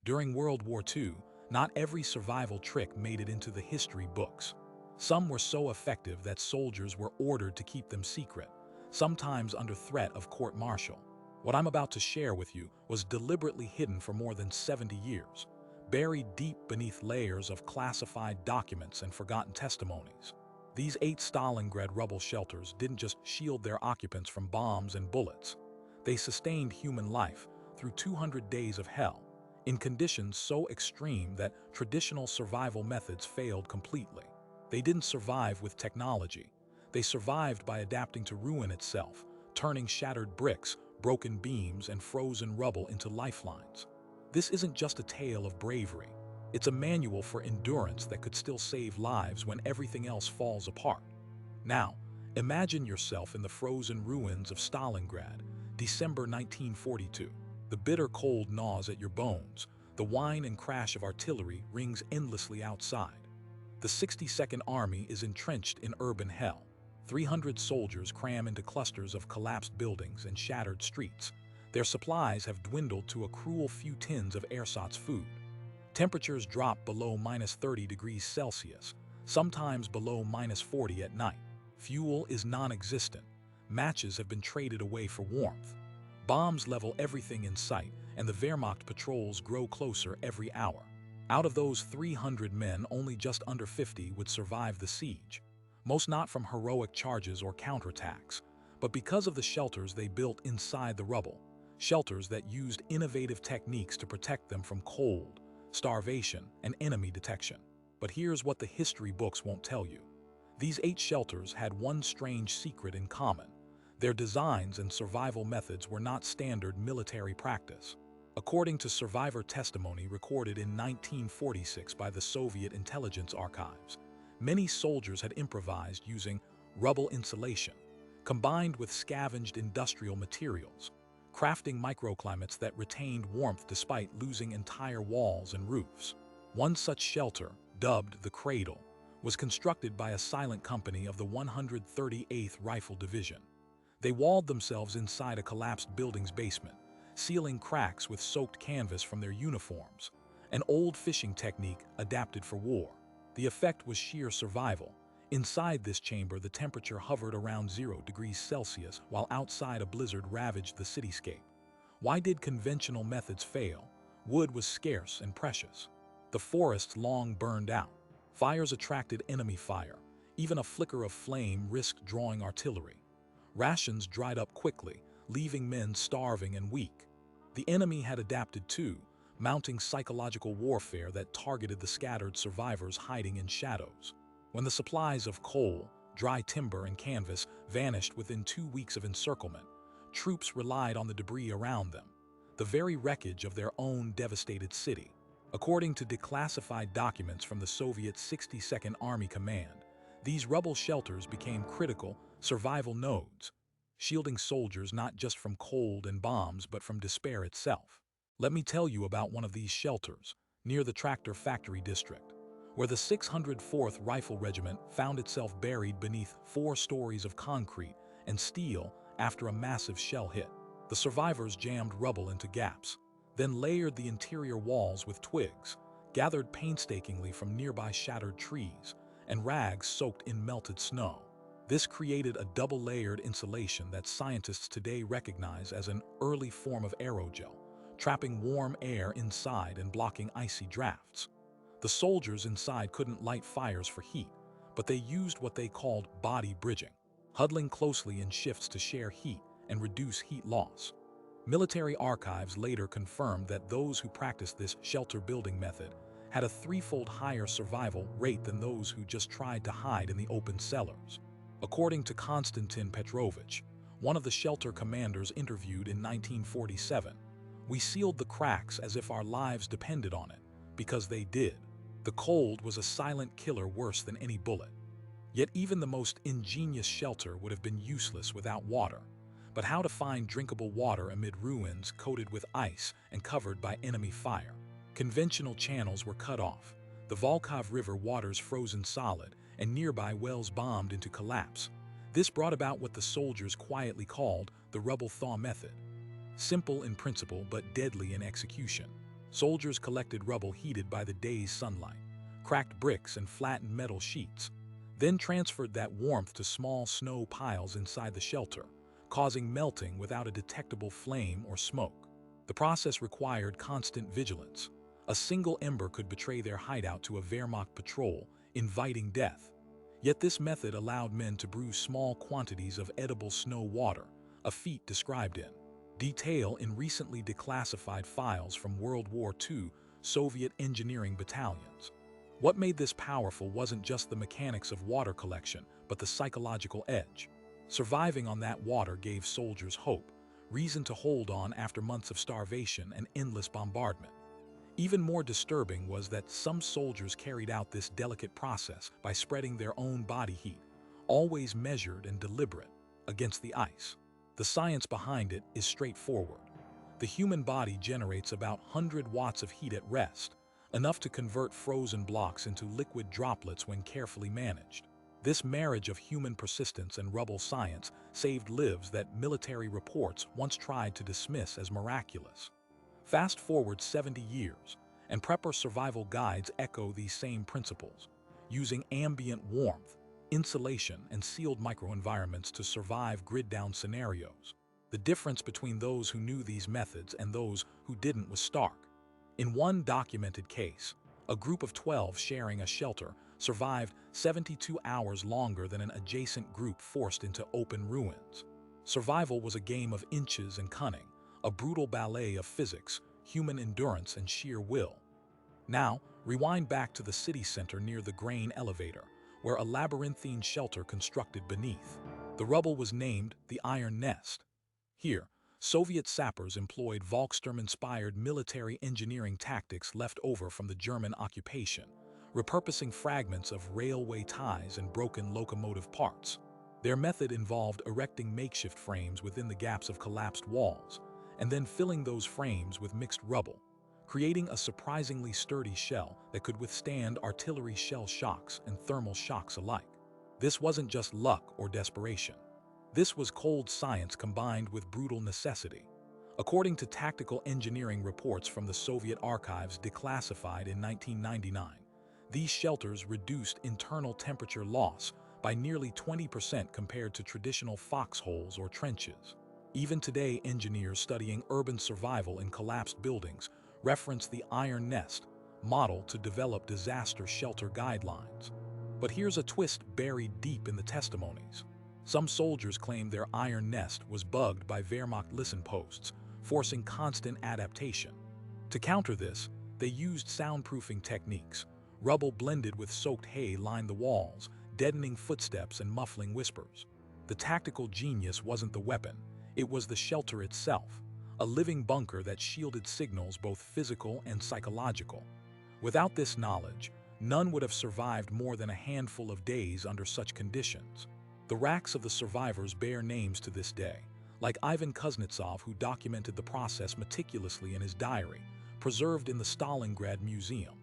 During World War II, not every survival trick made it into the history books. Some were so effective that soldiers were ordered to keep them secret, sometimes under threat of court-martial. What I'm about to share with you was deliberately hidden for more than 70 years, buried deep beneath layers of classified documents and forgotten testimonies. These 8 Stalingrad rubble shelters didn't just shield their occupants from bombs and bullets. They sustained human life through 200 days of hell, in conditions so extreme that traditional survival methods failed completely. They didn't survive with technology. They survived by adapting to ruin itself, turning shattered bricks, broken beams, and frozen rubble into lifelines. This isn't just a tale of bravery. It's a manual for endurance that could still save lives when everything else falls apart. Now, imagine yourself in the frozen ruins of Stalingrad, December 1942. The bitter cold gnaws at your bones. The whine and crash of artillery rings endlessly outside. The 62nd Army is entrenched in urban hell. 300 soldiers cram into clusters of collapsed buildings and shattered streets. Their supplies have dwindled to a cruel few tins of ersatz food. Temperatures drop below -30 degrees Celsius, sometimes below -40 at night. Fuel is non-existent. Matches have been traded away for warmth. Bombs level everything in sight, and the Wehrmacht patrols grow closer every hour. Out of those 300 men, only just under 50 would survive the siege. Most not from heroic charges or counterattacks, but because of the shelters they built inside the rubble. Shelters that used innovative techniques to protect them from cold, starvation, and enemy detection. But here's what the history books won't tell you. These 8 shelters had one strange secret in common. Their designs and survival methods were not standard military practice. According to survivor testimony recorded in 1946 by the Soviet intelligence archives, many soldiers had improvised using rubble insulation, combined with scavenged industrial materials, crafting microclimates that retained warmth despite losing entire walls and roofs. One such shelter, dubbed the Cradle, was constructed by a silent company of the 138th Rifle Division. They walled themselves inside a collapsed building's basement, sealing cracks with soaked canvas from their uniforms, an old fishing technique adapted for war. The effect was sheer survival. Inside this chamber, the temperature hovered around 0 degrees Celsius, while outside a blizzard ravaged the cityscape. Why did conventional methods fail? Wood was scarce and precious. The forests long burned out. Fires attracted enemy fire. Even a flicker of flame risked drawing artillery. Rations dried up quickly, leaving men starving and weak. The enemy had adapted too, mounting psychological warfare that targeted the scattered survivors hiding in shadows. When the supplies of coal, dry timber, and canvas vanished within 2 weeks of encirclement, troops relied on the debris around them, the very wreckage of their own devastated city. According to declassified documents from the Soviet 62nd Army Command, these rubble shelters became critical survival nodes, shielding soldiers not just from cold and bombs but from despair itself. Let me tell you about one of these shelters, near the tractor factory district, where the 604th Rifle Regiment found itself buried beneath 4 stories of concrete and steel after a massive shell hit. The survivors jammed rubble into gaps, then layered the interior walls with twigs, gathered painstakingly from nearby shattered trees, and rags soaked in melted snow. This created a double-layered insulation that scientists today recognize as an early form of aerogel, trapping warm air inside and blocking icy drafts. The soldiers inside couldn't light fires for heat, but they used what they called body bridging, huddling closely in shifts to share heat and reduce heat loss. Military archives later confirmed that those who practiced this shelter-building method had a 3-fold higher survival rate than those who just tried to hide in the open cellars. According to Konstantin Petrovich, one of the shelter commanders interviewed in 1947, "We sealed the cracks as if our lives depended on it, because they did. The cold was a silent killer worse than any bullet." Yet even the most ingenious shelter would have been useless without water. But how to find drinkable water amid ruins coated with ice and covered by enemy fire? Conventional channels were cut off. The Volkhov River waters frozen solid, and nearby wells bombed into collapse. This brought about what the soldiers quietly called the rubble thaw method. Simple in principle but deadly in execution. Soldiers collected rubble heated by the day's sunlight, cracked bricks and flattened metal sheets, then transferred that warmth to small snow piles inside the shelter, causing melting without a detectable flame or smoke. The process required constant vigilance. A single ember could betray their hideout to a Wehrmacht patrol, inviting death. Yet this method allowed men to brew small quantities of edible snow water, a feat described in detail in recently declassified files from World War II Soviet engineering battalions. What made this powerful wasn't just the mechanics of water collection, but the psychological edge. Surviving on that water gave soldiers hope, reason to hold on after months of starvation and endless bombardment. Even more disturbing was that some soldiers carried out this delicate process by spreading their own body heat, always measured and deliberate, against the ice. The science behind it is straightforward. The human body generates about 100 watts of heat at rest, enough to convert frozen blocks into liquid droplets when carefully managed. This marriage of human persistence and Rubble science saved lives that military reports once tried to dismiss as miraculous. Fast forward 70 years, and prepper survival guides echo these same principles, using ambient warmth, insulation, and sealed microenvironments to survive grid-down scenarios. The difference between those who knew these methods and those who didn't was stark. In one documented case, a group of 12 sharing a shelter survived 72 hours longer than an adjacent group forced into open ruins. Survival was a game of inches and cunning, a brutal ballet of physics, human endurance, and sheer will. Now, rewind back to the city center near the grain elevator, where a labyrinthine shelter constructed beneath. The rubble was named the Iron Nest. Here, Soviet sappers employed Volksturm-inspired military engineering tactics left over from the German occupation, repurposing fragments of railway ties and broken locomotive parts. Their method involved erecting makeshift frames within the gaps of collapsed walls, and then filling those frames with mixed rubble, creating a surprisingly sturdy shell that could withstand artillery shell shocks and thermal shocks alike. This wasn't just luck or desperation. This was cold science combined with brutal necessity. According to tactical engineering reports from the Soviet archives declassified in 1999, these shelters reduced internal temperature loss by nearly 20% compared to traditional foxholes or trenches. Even today, engineers studying urban survival in collapsed buildings reference the Iron Nest model to develop disaster shelter guidelines. But here's a twist buried deep in the testimonies. Some soldiers claim their Iron Nest was bugged by Wehrmacht listen posts, forcing constant adaptation. To counter this, they used soundproofing techniques. Rubble blended with soaked hay lined the walls, deadening footsteps and muffling whispers. The tactical genius wasn't the weapon, it was the shelter itself, a living bunker that shielded signals both physical and psychological. Without this knowledge, none would have survived more than a handful of days under such conditions. The racks of the survivors bear names to this day, like Ivan Kuznetsov, who documented the process meticulously in his diary, preserved in the Stalingrad Museum.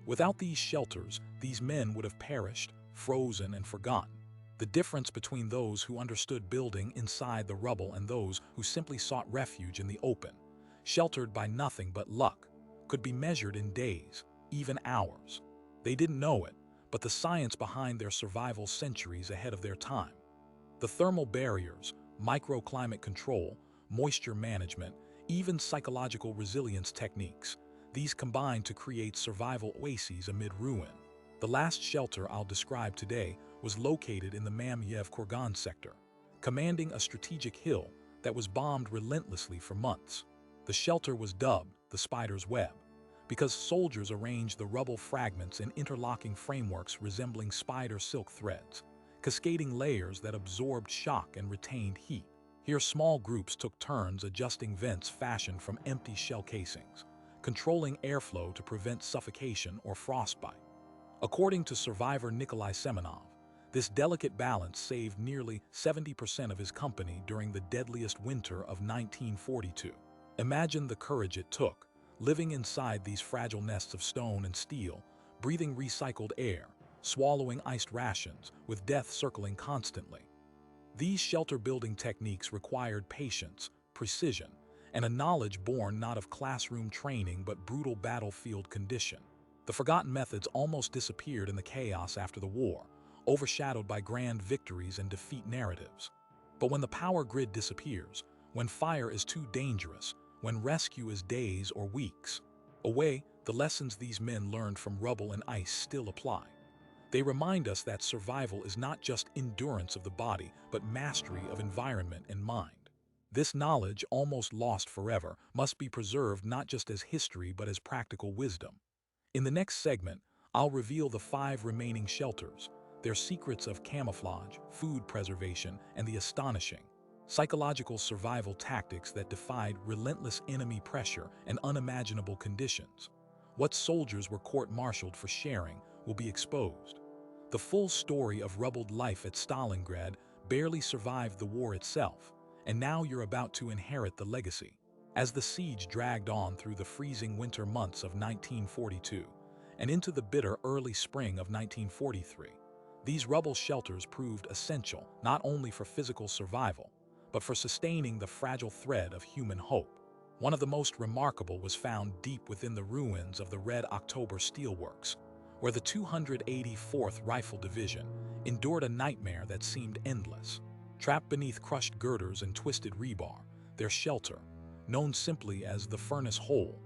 Without these shelters, these men would have perished, frozen, and forgotten. The difference between those who understood building inside the rubble and those who simply sought refuge in the open, sheltered by nothing but luck, could be measured in days, even hours. They didn't know it, but the science behind their survival centuries ahead of their time. The thermal barriers, microclimate control, moisture management, even psychological resilience techniques, these combine to create survival oases amid ruin. The last shelter I'll describe today was located in the Mamiev-Kurgan sector, commanding a strategic hill that was bombed relentlessly for months. The shelter was dubbed the Spider's Web, because soldiers arranged the rubble fragments in interlocking frameworks resembling spider silk threads, cascading layers that absorbed shock and retained heat. Here, small groups took turns adjusting vents fashioned from empty shell casings, controlling airflow to prevent suffocation or frostbite. According to survivor Nikolai Semenov, this delicate balance saved nearly 70% of his company during the deadliest winter of 1942. Imagine the courage it took, living inside these fragile nests of stone and steel, breathing recycled air, swallowing iced rations, with death circling constantly. These shelter-building techniques required patience, precision, and a knowledge born not of classroom training but brutal battlefield condition. The forgotten methods almost disappeared in the chaos after the war, overshadowed by grand victories and defeat narratives. But when the power grid disappears, when fire is too dangerous, when rescue is days or weeks away, the lessons these men learned from rubble and ice still apply. They remind us that survival is not just endurance of the body, but mastery of environment and mind. This knowledge, almost lost forever, must be preserved not just as history but as practical wisdom. In the next segment, I'll reveal the 5 remaining shelters, their secrets of camouflage, food preservation, and the astonishing psychological survival tactics that defied relentless enemy pressure and unimaginable conditions. What soldiers were court-martialed for sharing will be exposed. The full story of rubbled life at Stalingrad barely survived the war itself, and now you're about to inherit the legacy. As the siege dragged on through the freezing winter months of 1942 and into the bitter early spring of 1943, these rubble shelters proved essential not only for physical survival, but for sustaining the fragile thread of human hope. One of the most remarkable was found deep within the ruins of the Red October Steelworks, where the 284th Rifle Division endured a nightmare that seemed endless. Trapped beneath crushed girders and twisted rebar, their shelter, known simply as the furnace hole,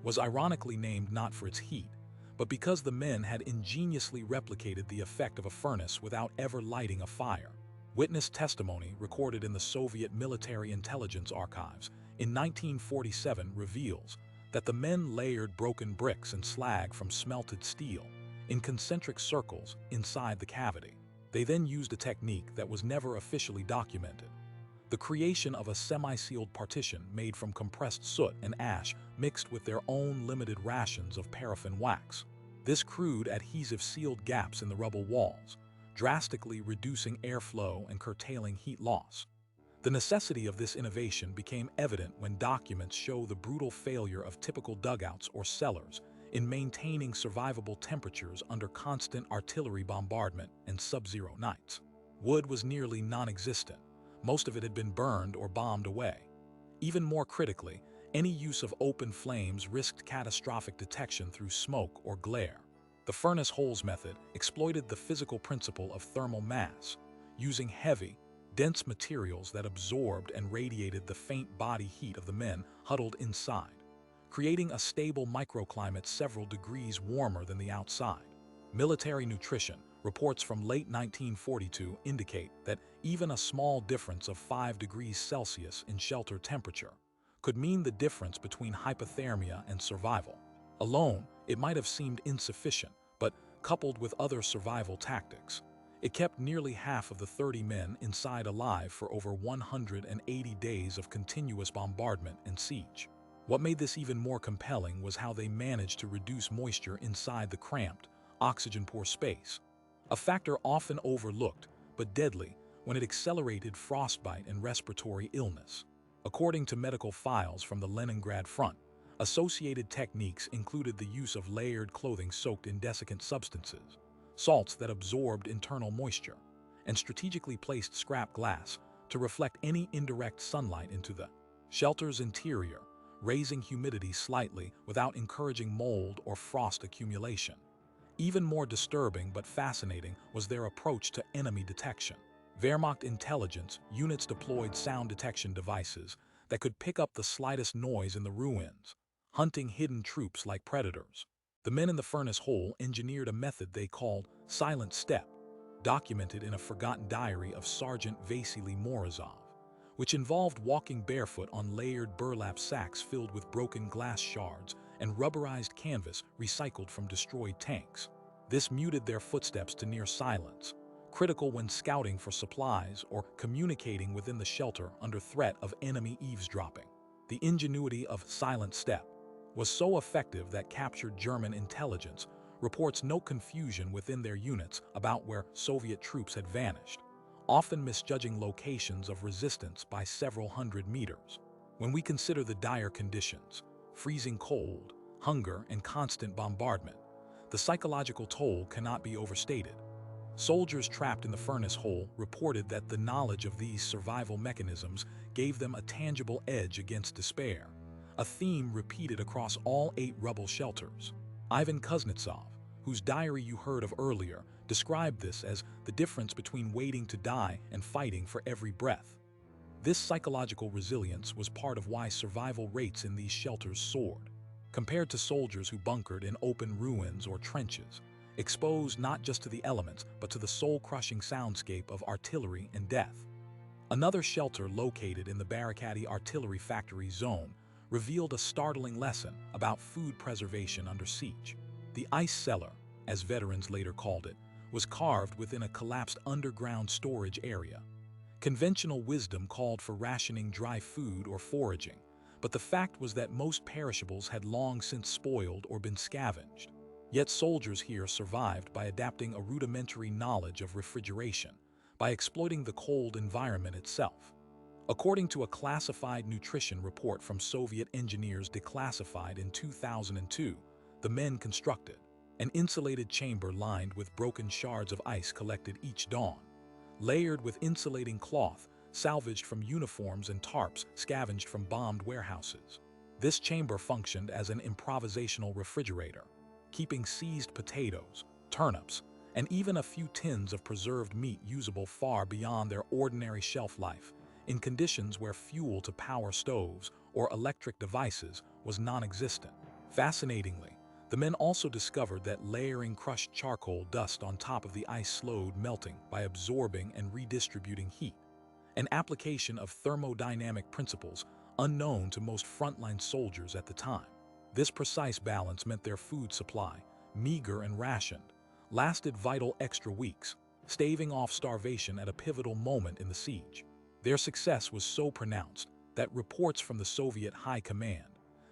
was ironically named not for its heat, but because the men had ingeniously replicated the effect of a furnace without ever lighting a fire. Witness testimony recorded in the Soviet Military Intelligence Archives in 1947 reveals that the men layered broken bricks and slag from smelted steel in concentric circles inside the cavity. They then used a technique that was never officially documented: the creation of a semi-sealed partition made from compressed soot and ash mixed with their own limited rations of paraffin wax. This crude adhesive sealed gaps in the rubble walls, drastically reducing airflow and curtailing heat loss. The necessity of this innovation became evident when documents show the brutal failure of typical dugouts or cellars in maintaining survivable temperatures under constant artillery bombardment and sub-zero nights. Wood was nearly non-existent. Most of it had been burned or bombed away. Even more critically, any use of open flames risked catastrophic detection through smoke or glare. The furnace holes method exploited the physical principle of thermal mass, using heavy, dense materials that absorbed and radiated the faint body heat of the men huddled inside, creating a stable microclimate several degrees warmer than the outside. Military nutrition reports from late 1942 indicate that even a small difference of 5 degrees Celsius in shelter temperature could mean the difference between hypothermia and survival. Alone, it might have seemed insufficient, but coupled with other survival tactics, it kept nearly half of the 30 men inside alive for over 180 days of continuous bombardment and siege. What made this even more compelling was how they managed to reduce moisture inside the cramped, oxygen-poor space, a factor often overlooked but deadly when it accelerated frostbite and respiratory illness. According to medical files from the Leningrad front, associated techniques included the use of layered clothing soaked in desiccant substances, salts that absorbed internal moisture, and strategically placed scrap glass to reflect any indirect sunlight into the shelter's interior, raising humidity slightly without encouraging mold or frost accumulation. Even more disturbing but fascinating was their approach to enemy detection. Wehrmacht intelligence units deployed sound detection devices that could pick up the slightest noise in the ruins, hunting hidden troops like predators. The men in the furnace hole engineered a method they called silent step, documented in a forgotten diary of Sergeant Vasily Morozov, which involved walking barefoot on layered burlap sacks filled with broken glass shards and rubberized canvas recycled from destroyed tanks. This muted their footsteps to near silence, critical when scouting for supplies or communicating within the shelter under threat of enemy eavesdropping. The ingenuity of silent step was so effective that captured German intelligence reports no confusion within their units about where Soviet troops had vanished, often misjudging locations of resistance by several hundred meters. When we consider the dire conditions, freezing cold, hunger, and constant bombardment, the psychological toll cannot be overstated. Soldiers trapped in the furnace hole reported that the knowledge of these survival mechanisms gave them a tangible edge against despair, a theme repeated across all 8 Rubble shelters. Ivan Kuznetsov, whose diary you heard of earlier, described this as the difference between waiting to die and fighting for every breath. This psychological resilience was part of why survival rates in these shelters soared, compared to soldiers who bunkered in open ruins or trenches, exposed not just to the elements but to the soul-crushing soundscape of artillery and death. Another shelter located in the Barricadi artillery factory zone revealed a startling lesson about food preservation under siege. The ice cellar, as veterans later called it, was carved within a collapsed underground storage area. Conventional wisdom called for rationing dry food or foraging, but the fact was that most perishables had long since spoiled or been scavenged. Yet soldiers here survived by adapting a rudimentary knowledge of refrigeration, by exploiting the cold environment itself. According to a classified nutrition report from Soviet engineers declassified in 2002, the men constructed an insulated chamber lined with broken shards of ice collected each dawn, layered with insulating cloth salvaged from uniforms and tarps scavenged from bombed warehouses. This chamber functioned as an improvisational refrigerator, keeping seized potatoes, turnips, and even a few tins of preserved meat usable far beyond their ordinary shelf life, in conditions where fuel to power stoves or electric devices was non-existent. Fascinatingly, the men also discovered that layering crushed charcoal dust on top of the ice slowed melting by absorbing and redistributing heat, an application of thermodynamic principles unknown to most frontline soldiers at the time. This precise balance meant their food supply, meager and rationed, lasted vital extra weeks, staving off starvation at a pivotal moment in the siege. Their success was so pronounced that reports from the Soviet High Command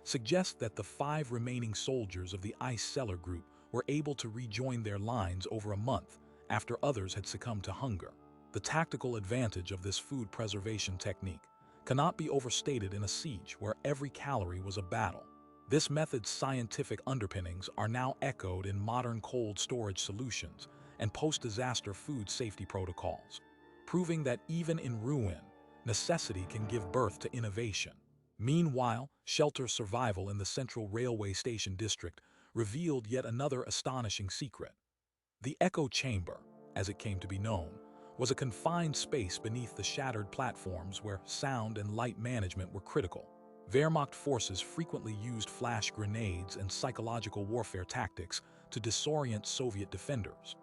suggest that the 5 remaining soldiers of the ice cellar group were able to rejoin their lines over a month after others had succumbed to hunger. The tactical advantage of this food preservation technique cannot be overstated in a siege where every calorie was a battle. This method's scientific underpinnings are now echoed in modern cold storage solutions and post-disaster food safety protocols, proving that even in ruin, necessity can give birth to innovation. Meanwhile, shelter survival in the Central Railway Station district revealed yet another astonishing secret. The echo chamber, as it came to be known, was a confined space beneath the shattered platforms where sound and light management were critical. Wehrmacht forces frequently used flash grenades and psychological warfare tactics to disorient Soviet defenders.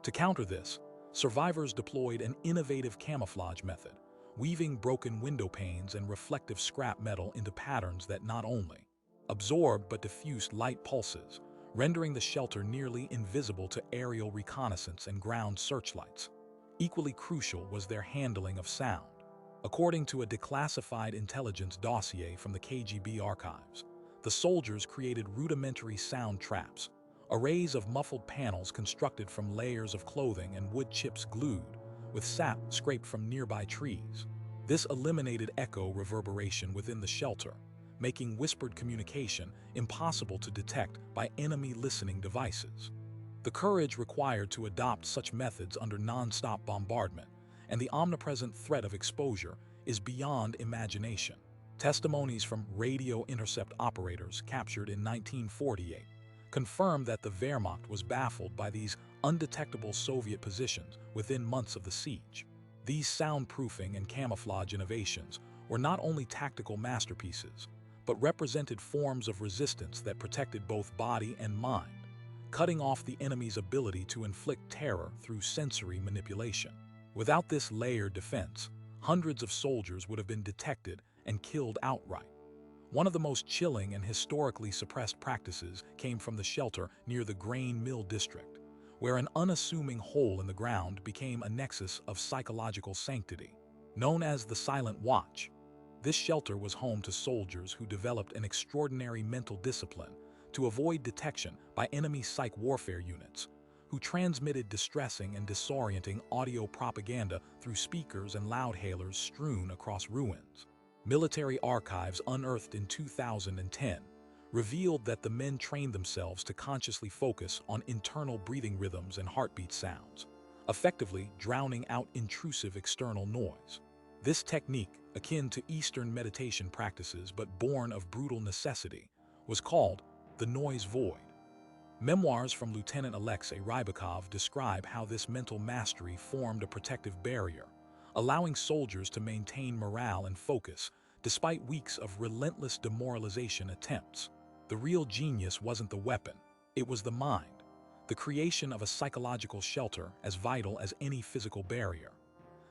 To counter this, survivors deployed an innovative camouflage method, weaving broken window panes and reflective scrap metal into patterns that not only absorbed but diffused light pulses, rendering the shelter nearly invisible to aerial reconnaissance and ground searchlights. Equally crucial was their handling of sound. According to a declassified intelligence dossier from the KGB archives, the soldiers created rudimentary sound traps, arrays of muffled panels constructed from layers of clothing and wood chips glued, with sap scraped from nearby trees. This eliminated echo reverberation within the shelter, making whispered communication impossible to detect by enemy listening devices. The courage required to adopt such methods under non-stop bombardment and the omnipresent threat of exposure is beyond imagination. Testimonies from radio intercept operators captured in 1948 confirmed that the Wehrmacht was baffled by these undetectable Soviet positions within months of the siege. These soundproofing and camouflage innovations were not only tactical masterpieces, but represented forms of resistance that protected both body and mind, cutting off the enemy's ability to inflict terror through sensory manipulation. Without this layered defense, hundreds of soldiers would have been detected and killed outright. One of the most chilling and historically suppressed practices came from the shelter near the grain mill district, where an unassuming hole in the ground became a nexus of psychological sanctity. Known as the Silent Watch, this shelter was home to soldiers who developed an extraordinary mental discipline to avoid detection by enemy psych warfare units, who transmitted distressing and disorienting audio propaganda through speakers and loudhailers strewn across ruins. Military archives unearthed in 2010 revealed that the men trained themselves to consciously focus on internal breathing rhythms and heartbeat sounds, effectively drowning out intrusive external noise. This technique, akin to Eastern meditation practices but born of brutal necessity, was called the noise void. Memoirs from Lieutenant Alexei Rybakov describe how this mental mastery formed a protective barrier, allowing soldiers to maintain morale and focus despite weeks of relentless demoralization attempts. The real genius wasn't the weapon, it was the mind, the creation of a psychological shelter as vital as any physical barrier.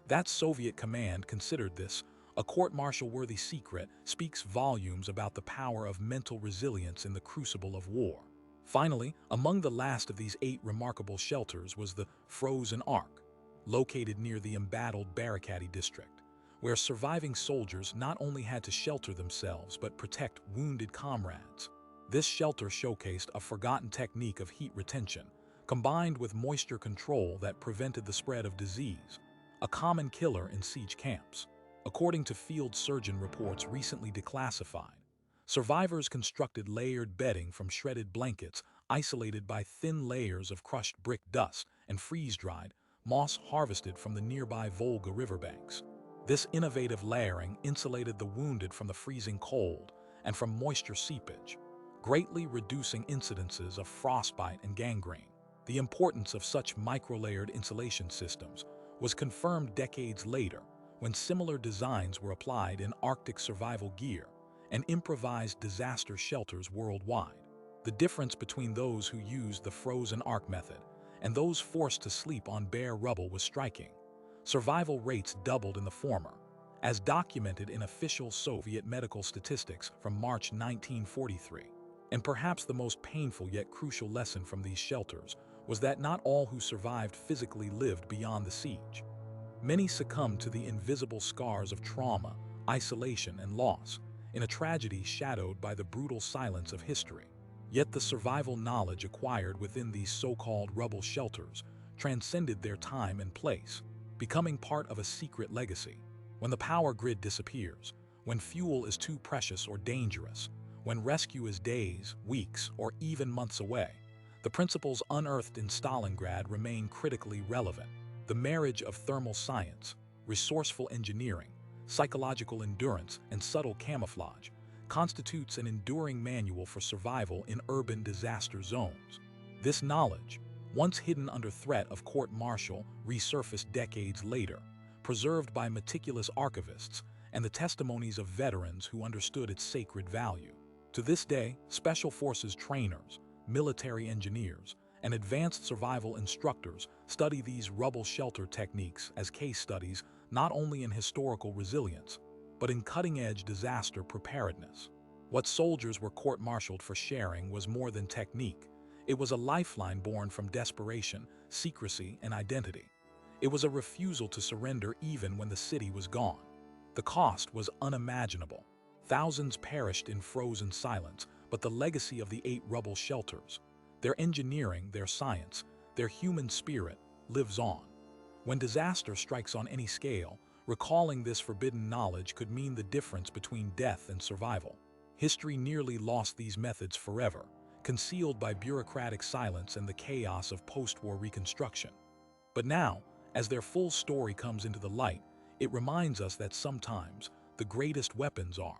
That Soviet command considered this a court-martial-worthy secret speaks volumes about the power of mental resilience in the crucible of war. Finally, among the last of these 8 remarkable shelters was the Frozen Ark, located near the embattled Barakati district, where surviving soldiers not only had to shelter themselves but protect wounded comrades. This shelter showcased a forgotten technique of heat retention, combined with moisture control that prevented the spread of disease, a common killer in siege camps. According to field surgeon reports recently declassified, survivors constructed layered bedding from shredded blankets isolated by thin layers of crushed brick dust and freeze-dried moss harvested from the nearby Volga riverbanks. This innovative layering insulated the wounded from the freezing cold and from moisture seepage, greatly reducing incidences of frostbite and gangrene. The importance of such micro-layered insulation systems was confirmed decades later when similar designs were applied in Arctic survival gear and improvised disaster shelters worldwide. The difference between those who used the frozen ark method and those forced to sleep on bare rubble was striking. Survival rates doubled in the former, as documented in official Soviet medical statistics from March 1943. And perhaps the most painful yet crucial lesson from these shelters was that not all who survived physically lived beyond the siege. Many succumbed to the invisible scars of trauma, isolation, and loss, in a tragedy shadowed by the brutal silence of history. Yet the survival knowledge acquired within these so-called rubble shelters transcended their time and place, becoming part of a secret legacy. When the power grid disappears, when fuel is too precious or dangerous, when rescue is days, weeks, or even months away, the principles unearthed in Stalingrad remain critically relevant. The marriage of thermal science, resourceful engineering, psychological endurance, and subtle camouflage constitutes an enduring manual for survival in urban disaster zones. This knowledge, once hidden under threat of court-martial, resurfaced decades later, preserved by meticulous archivists and the testimonies of veterans who understood its sacred value. To this day, Special Forces trainers, military engineers, and advanced survival instructors study these rubble shelter techniques as case studies not only in historical resilience, but in cutting-edge disaster preparedness. What soldiers were court-martialed for sharing was more than technique. It was a lifeline born from desperation, secrecy, and identity. It was a refusal to surrender even when the city was gone. The cost was unimaginable. Thousands perished in frozen silence, but the legacy of the 8 rubble shelters, their engineering, their science, their human spirit, lives on. When disaster strikes on any scale, recalling this forbidden knowledge could mean the difference between death and survival. History nearly lost these methods forever, concealed by bureaucratic silence and the chaos of post-war reconstruction. But now, as their full story comes into the light, it reminds us that sometimes the greatest weapons are